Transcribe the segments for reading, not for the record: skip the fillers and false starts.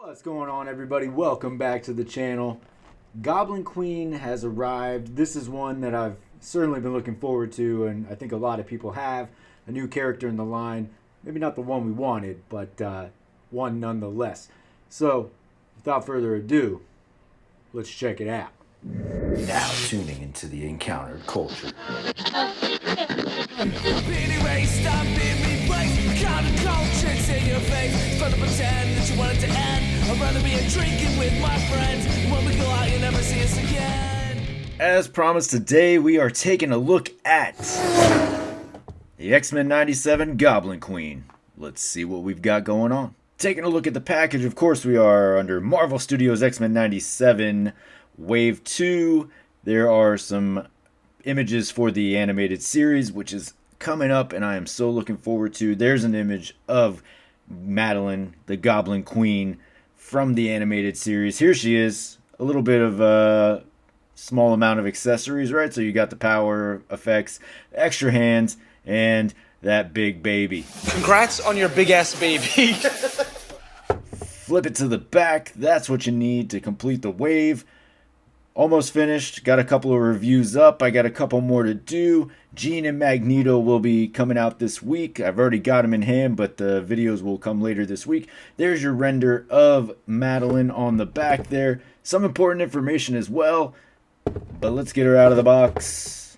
What's going on, everybody? Welcome back to the channel. Goblin Queen has arrived. This is one that I've certainly been looking forward to, and I think a lot of people have. A new character in the line. Maybe not the one we wanted, but one nonetheless. So, without further ado, let's check it out. Now tuning into the encountered culture. Anyway, stop being replaced. Counter-culture, it's in your face. It's fun to pretend that you want it to end. I'd rather be a drinking with my friends. When we go out, you never see us again. As promised, today we are taking a look at the X-Men 97 Goblin Queen. Let's see what we've got going on. Taking a look at the package, of course we are under Marvel Studios X-Men 97 Wave 2. There are some images for the animated series, which is coming up, and I am so looking forward to. There's an image of Madeline, the Goblin Queen, from the animated series. Here she is. A little bit of a small amount of accessories, right? So you got the power effects, extra hands, and that big baby. Congrats on your big ass baby. Flip it to the back. That's what you need to complete the wave. Almost finished. Got a couple of reviews up. I got a couple more to do. Jean and Magneto will be coming out this week. I've already got them in hand, but the videos will come later this week. There's your render of Madeline on the back there. Some important information as well. But let's get her out of the box.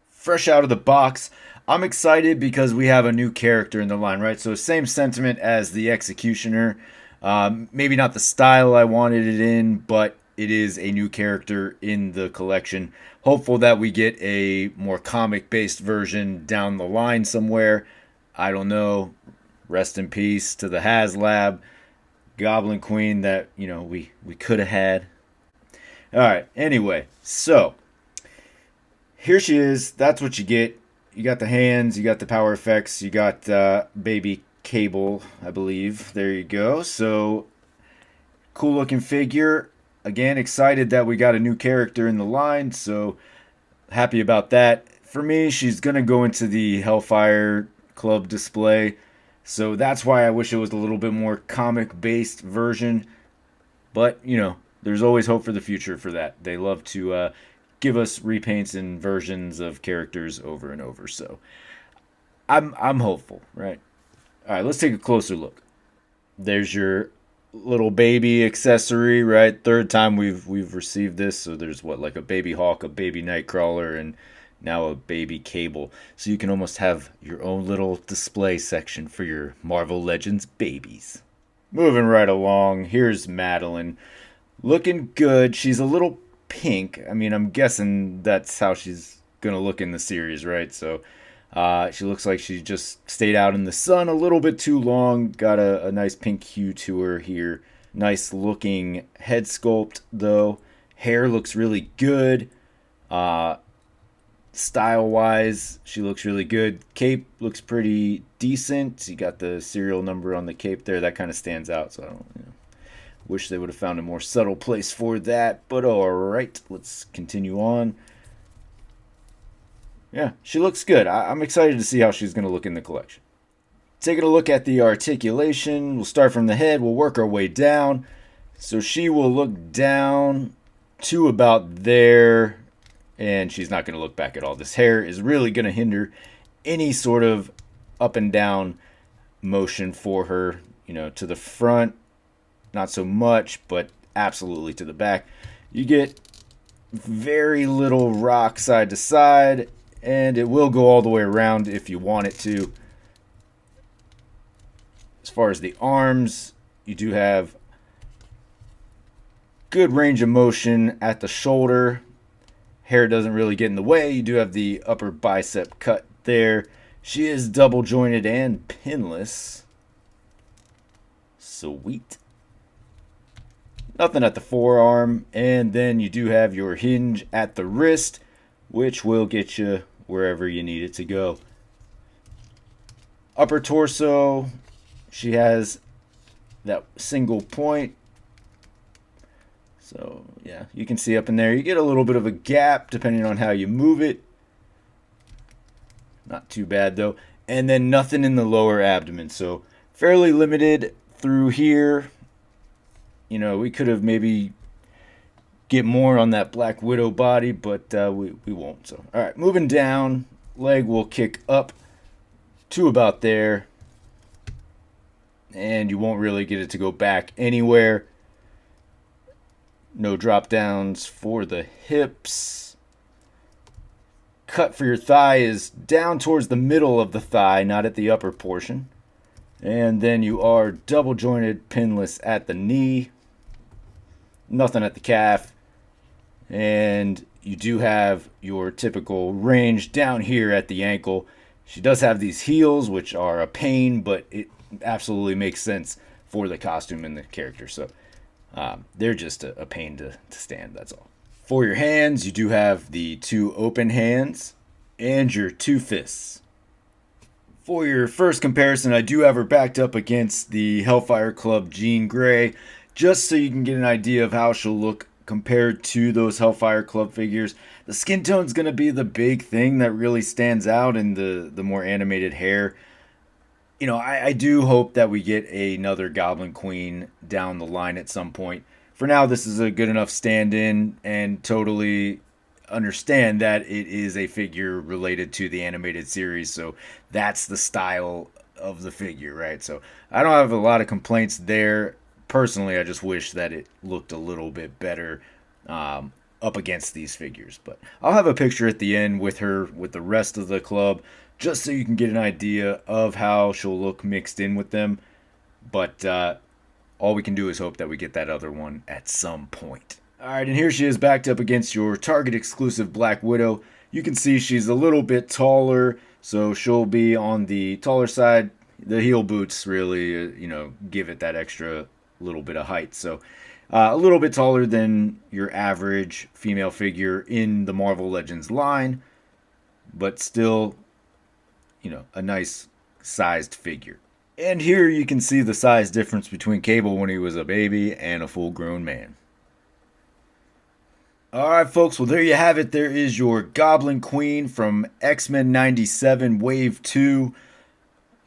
Fresh out of the box. I'm excited because we have a new character in the line, right? So same sentiment as the Executioner. Maybe not the style I wanted it in, but it is a new character in the collection. Hopeful that we get a more comic-based version down the line somewhere. I don't know. Rest in peace to the HasLab Goblin Queen that, we could have had. Alright, anyway. So, here she is. That's what you get. You got the hands. You got the power effects. You got baby Cable, I believe. There you go. So, cool-looking figure. Again, excited that we got a new character in the line, so happy about that. For me, she's going to go into the Hellfire Club display, so that's why I wish it was a little bit more comic-based version. But, there's always hope for the future for that. They love to give us repaints and versions of characters over and over, so I'm hopeful, right? All right, let's take a closer look. There's your little baby accessory, right? Third time we've received this. So there's like a baby Hawk, a baby Nightcrawler, and now a baby Cable. So you can almost have your own little display section for your Marvel Legends babies. Moving right along, here's Madeline. Looking good. She's a little pink. I mean, I'm guessing that's how she's gonna look in the series, right? So she looks like she just stayed out in the sun a little bit too long. Got a nice pink hue to her here. Nice looking head sculpt though. Hair looks really good. Style wise, she looks really good. Cape looks pretty decent. You got the serial number on the cape there. That kind of stands out. So I don't wish they would have found a more subtle place for that. But alright, let's continue on. Yeah, she looks good. I'm excited to see how she's going to look in the collection. Taking a look at the articulation, we'll start from the head, we'll work our way down. So she will look down to about there, and she's not going to look back at all. This hair is really going to hinder any sort of up and down motion for her. To the front, not so much, but absolutely to the back. You get very little rock side to side, and it will go all the way around if you want it to. As far as the arms, you do have good range of motion at the shoulder. Hair doesn't really get in the way. You do have the upper bicep cut there. She is double jointed and pinless. Sweet. Nothing at the forearm. And then you do have your hinge at the wrist, which will get you wherever you need it to go. Upper torso, she has that single point. So, yeah, you can see up in there. You get a little bit of a gap depending on how you move it. Not too bad, though. And then nothing in the lower abdomen. So, fairly limited through here. You know, we could have maybe get more on that Black Widow body, but we won't. So, all right, moving down, leg will kick up to about there, and you won't really get it to go back anywhere. No drop downs for the hips. Cut for your thigh is down towards the middle of the thigh, not at the upper portion. And then you are double jointed, pinless at the knee. Nothing at the calf. And you do have your typical range down here at the ankle. She does have these heels, which are a pain, but it absolutely makes sense for the costume and the character. So they're just a pain to stand, that's all. For your hands, you do have the 2 open hands and your 2 fists. For your first comparison, I do have her backed up against the Hellfire Club Jean Grey, just so you can get an idea of how she'll look compared to those Hellfire Club figures. The skin tone's going to be the big thing that really stands out in the more animated hair. You know, I do hope that we get another Goblin Queen down the line at some point. For now, this is a good enough stand-in, and totally understand that it is a figure related to the animated series, so that's the style of the figure, right? So I don't have a lot of complaints there. Personally, I just wish that it looked a little bit better up against these figures. But I'll have a picture at the end with her with the rest of the club, just so you can get an idea of how she'll look mixed in with them. But all we can do is hope that we get that other one at some point. Alright, and here she is backed up against your Target exclusive Black Widow. You can see she's a little bit taller, so she'll be on the taller side. The heel boots really, give it that extra little bit of height. So a little bit taller than your average female figure in the Marvel Legends line, but still, a nice sized figure. And here you can see the size difference between Cable when he was a baby and a full-grown man. Alright folks, well there you have it. There is your Goblin Queen from X-Men 97 Wave 2.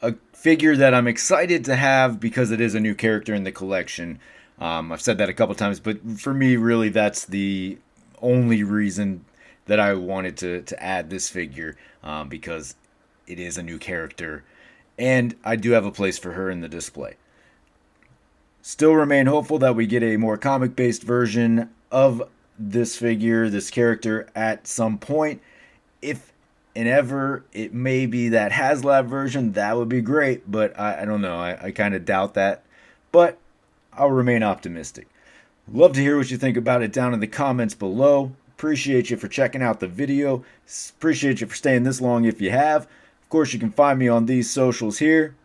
A figure that I'm excited to have because it is a new character in the collection. I've said that a couple times, but for me, really, that's the only reason that I wanted to add this figure, because it is a new character, and I do have a place for her in the display. Still remain hopeful that we get a more comic-based version of this figure, this character, at some point. If and ever it may be that HasLab version, that would be great, but I don't know. I kind of doubt that, but I'll remain optimistic. Love to hear what you think about it down in the comments below. Appreciate you for checking out the video. Appreciate you for staying this long if you have. Of course, you can find me on these socials here.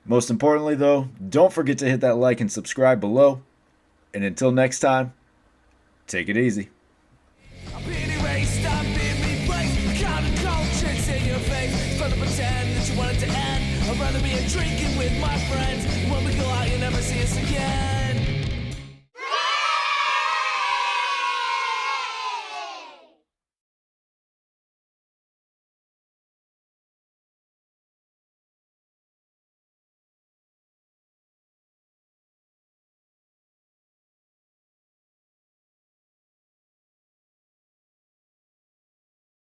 Most importantly, though, don't forget to hit that like and subscribe below. And until next time, take it easy. I'm being erased, I'm being replaced. Counter-culture's in your face. It's fun to pretend that you want it to end. I'd rather be a drinking with my friends. When we go out, you'll never see us again.